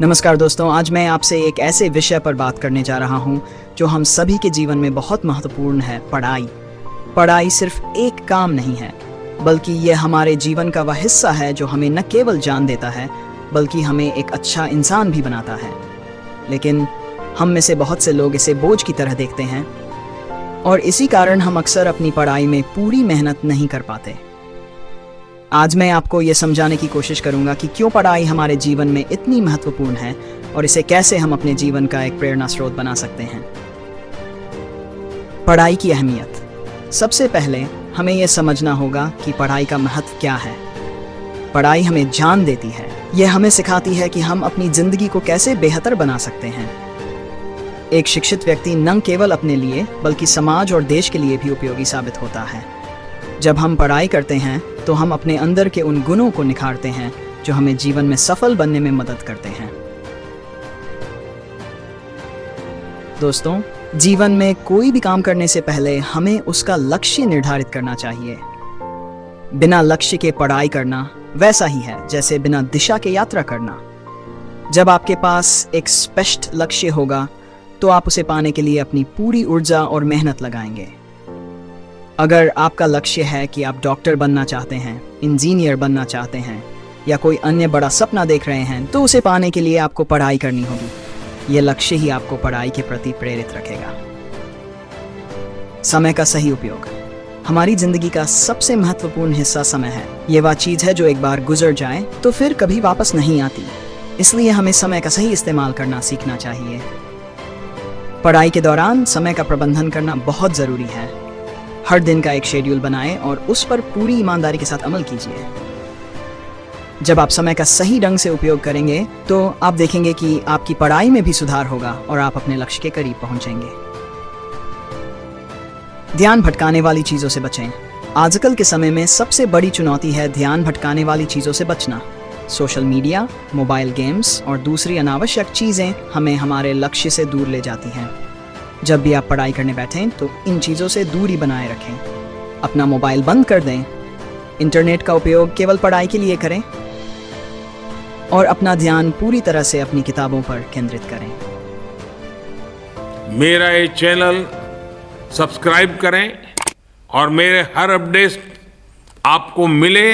नमस्कार दोस्तों, आज मैं आपसे एक ऐसे विषय पर बात करने जा रहा हूं जो हम सभी के जीवन में बहुत महत्वपूर्ण है। पढ़ाई। पढ़ाई सिर्फ एक काम नहीं है, बल्कि ये हमारे जीवन का वह हिस्सा है जो हमें न केवल ज्ञान देता है बल्कि हमें एक अच्छा इंसान भी बनाता है। लेकिन हम में से बहुत से लोग इसे बोझ की तरह देखते हैं और इसी कारण हम अक्सर अपनी पढ़ाई में पूरी मेहनत नहीं कर पाते। आज मैं आपको ये समझाने की कोशिश करूंगा कि क्यों पढ़ाई हमारे जीवन में इतनी महत्वपूर्ण है और इसे कैसे हम अपने जीवन का एक प्रेरणा स्रोत बना सकते हैं। पढ़ाई की अहमियत। सबसे पहले हमें यह समझना होगा कि पढ़ाई का महत्व क्या है। पढ़ाई हमें ज्ञान देती है। यह हमें सिखाती है कि हम अपनी जिंदगी को कैसे बेहतर बना सकते हैं। एक शिक्षित व्यक्ति न केवल अपने लिए बल्कि समाज और देश के लिए भी उपयोगी साबित होता है। जब हम पढ़ाई करते हैं तो हम अपने अंदर के उन गुणों को निखारते हैं जो हमें जीवन में सफल बनने में मदद करते हैं। दोस्तों, जीवन में कोई भी काम करने से पहले हमें उसका लक्ष्य निर्धारित करना चाहिए। बिना लक्ष्य के पढ़ाई करना वैसा ही है जैसे बिना दिशा के यात्रा करना। जब आपके पास एक स्पष्ट लक्ष्य होगा तो आप उसे पाने के लिए अपनी पूरी ऊर्जा और मेहनत लगाएंगे। अगर आपका लक्ष्य है कि आप डॉक्टर बनना चाहते हैं, इंजीनियर बनना चाहते हैं या कोई अन्य बड़ा सपना देख रहे हैं, तो उसे पाने के लिए आपको पढ़ाई करनी होगी। यह लक्ष्य ही आपको पढ़ाई के प्रति प्रेरित रखेगा। समय का सही उपयोग। हमारी जिंदगी का सबसे महत्वपूर्ण हिस्सा समय है। यह वह चीज है जो एक बार गुजर जाए तो फिर कभी वापस नहीं आती। इसलिए हमें समय का सही इस्तेमाल करना सीखना चाहिए। पढ़ाई के दौरान समय का प्रबंधन करना बहुत जरूरी है। हर दिन का एक शेड्यूल बनाएं और उस पर पूरी ईमानदारी के साथ अमल कीजिए। जब आप समय का सही ढंग से उपयोग करेंगे तो आप देखेंगे कि आपकी पढ़ाई में भी सुधार होगा और आप अपने लक्ष्य के करीब पहुंचेंगे। ध्यान भटकाने वाली चीजों से बचें। आजकल के समय में सबसे बड़ी चुनौती है ध्यान भटकाने वाली चीजों से बचना। सोशल मीडिया, मोबाइल गेम्स और दूसरी अनावश्यक चीजें हमें हमारे लक्ष्य से दूर ले जाती हैं। जब भी आप पढ़ाई करने बैठें तो इन चीज़ों से दूरी बनाए रखें। अपना मोबाइल बंद कर दें। इंटरनेट का उपयोग केवल पढ़ाई के लिए करें और अपना ध्यान पूरी तरह से अपनी किताबों पर केंद्रित करें। मेरा ये चैनल सब्सक्राइब करें और मेरे हर अपडेट आपको मिले,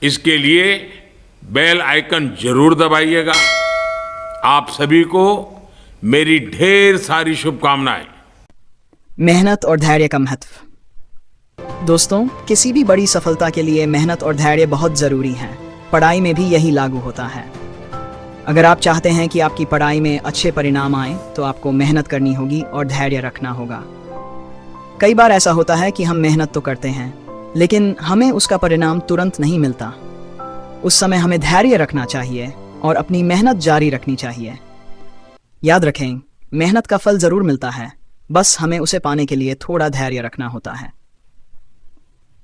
इसके लिए बेल आइकन जरूर दबाइएगा। आप सभी को मेरी ढेर सारी शुभकामनाएं। मेहनत और धैर्य का महत्व। दोस्तों, किसी भी बड़ी सफलता के लिए मेहनत और धैर्य बहुत जरूरी है। पढ़ाई में भी यही लागू होता है। अगर आप चाहते हैं कि आपकी पढ़ाई में अच्छे परिणाम आए तो आपको मेहनत करनी होगी और धैर्य रखना होगा। कई बार ऐसा होता है कि हम मेहनत तो करते हैं लेकिन हमें उसका परिणाम तुरंत नहीं मिलता। उस समय हमें धैर्य रखना चाहिए और अपनी मेहनत जारी रखनी चाहिए। याद रखें, मेहनत का फल जरूर मिलता है, बस हमें उसे पाने के लिए थोड़ा धैर्य रखना होता है।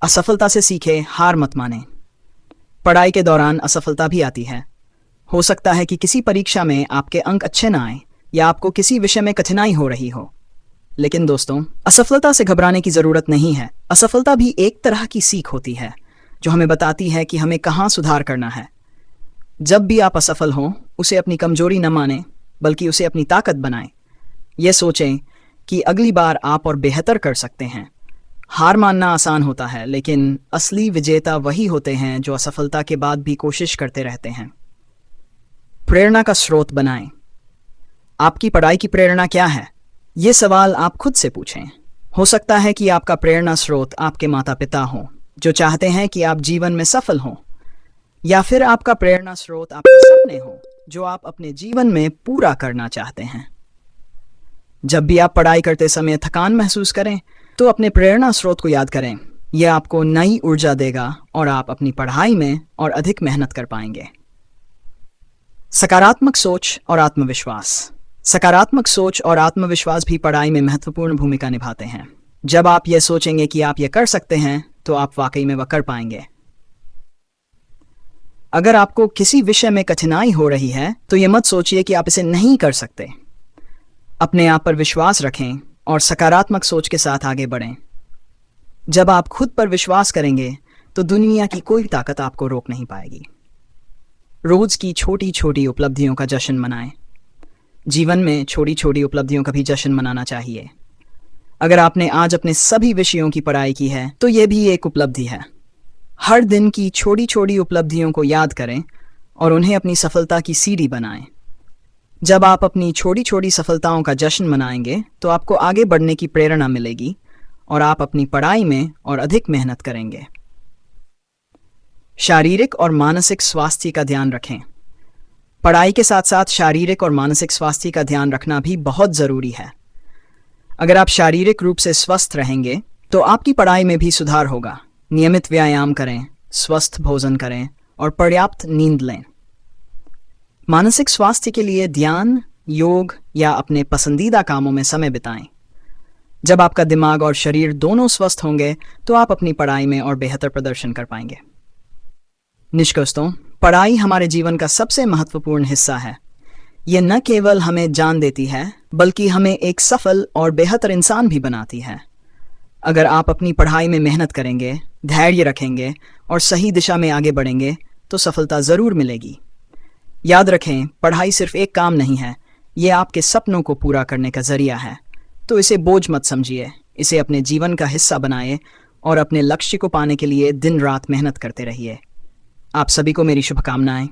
असफलता से सीखे, हार मत माने। पढ़ाई के दौरान असफलता भी आती है। हो सकता है कि किसी परीक्षा में आपके अंक अच्छे ना आए या आपको किसी विषय में कठिनाई हो रही हो। लेकिन दोस्तों, असफलता से घबराने की जरूरत नहीं है। असफलता भी एक तरह की सीख होती है जो हमें बताती है कि हमें कहाँ सुधार करना है। जब भी आप असफल हों, उसे अपनी कमजोरी न माने बल्कि उसे अपनी ताकत बनाएं। यह सोचें कि अगली बार आप और बेहतर कर सकते हैं। हार मानना आसान होता है लेकिन असली विजेता वही होते हैं जो असफलता के बाद भी कोशिश करते रहते हैं। प्रेरणा का स्रोत बनाएं। आपकी पढ़ाई की प्रेरणा क्या है? ये सवाल आप खुद से पूछें। हो सकता है कि आपका प्रेरणा स्रोत आपके माता पिता हों जो चाहते हैं कि आप जीवन में सफल हों, या फिर आपका प्रेरणा स्रोत आपके सपने हों जो आप अपने जीवन में पूरा करना चाहते हैं। जब भी आप पढ़ाई करते समय थकान महसूस करें तो अपने प्रेरणा स्रोत को याद करें। यह आपको नई ऊर्जा देगा और आप अपनी पढ़ाई में और अधिक मेहनत कर पाएंगे। सकारात्मक सोच और आत्मविश्वास। सकारात्मक सोच और आत्मविश्वास भी पढ़ाई में महत्वपूर्ण भूमिका निभाते हैं। जब आप यह सोचेंगे कि आप यह कर सकते हैं तो आप वाकई में वह कर पाएंगे। अगर आपको किसी विषय में कठिनाई हो रही है तो यह मत सोचिए कि आप इसे नहीं कर सकते। अपने आप पर विश्वास रखें और सकारात्मक सोच के साथ आगे बढ़ें। जब आप खुद पर विश्वास करेंगे तो दुनिया की कोई ताकत आपको रोक नहीं पाएगी। रोज की छोटी छोटी उपलब्धियों का जश्न मनाएं। जीवन में छोटी छोटी उपलब्धियों का भी जश्न मनाना चाहिए। अगर आपने आज अपने सभी विषयों की पढ़ाई की है तो यह भी एक उपलब्धि है। हर दिन की छोटी छोटी उपलब्धियों को याद करें और उन्हें अपनी सफलता की सीढ़ी बनाएं। जब आप अपनी छोटी छोटी सफलताओं का जश्न मनाएंगे तो आपको आगे बढ़ने की प्रेरणा मिलेगी और आप अपनी पढ़ाई में और अधिक मेहनत करेंगे। शारीरिक और मानसिक स्वास्थ्य का ध्यान रखें। पढ़ाई के साथ साथ शारीरिक और मानसिक स्वास्थ्य का ध्यान रखना भी बहुत ज़रूरी है। अगर आप शारीरिक रूप से स्वस्थ रहेंगे तो आपकी पढ़ाई में भी सुधार होगा। नियमित व्यायाम करें, स्वस्थ भोजन करें और पर्याप्त नींद लें। मानसिक स्वास्थ्य के लिए ध्यान, योग या अपने पसंदीदा कामों में समय बिताएं। जब आपका दिमाग और शरीर दोनों स्वस्थ होंगे तो आप अपनी पढ़ाई में और बेहतर प्रदर्शन कर पाएंगे। निष्कर्षतः पढ़ाई हमारे जीवन का सबसे महत्वपूर्ण हिस्सा है। यह न केवल हमें जान देती है बल्कि हमें एक सफल और बेहतर इंसान भी बनाती है। अगर आप अपनी पढ़ाई में मेहनत करेंगे, धैर्य रखेंगे और सही दिशा में आगे बढ़ेंगे तो सफलता ज़रूर मिलेगी। याद रखें, पढ़ाई सिर्फ एक काम नहीं है, ये आपके सपनों को पूरा करने का जरिया है। तो इसे बोझ मत समझिए, इसे अपने जीवन का हिस्सा बनाएं और अपने लक्ष्य को पाने के लिए दिन रात मेहनत करते रहिए। आप सभी को मेरी शुभकामनाएं।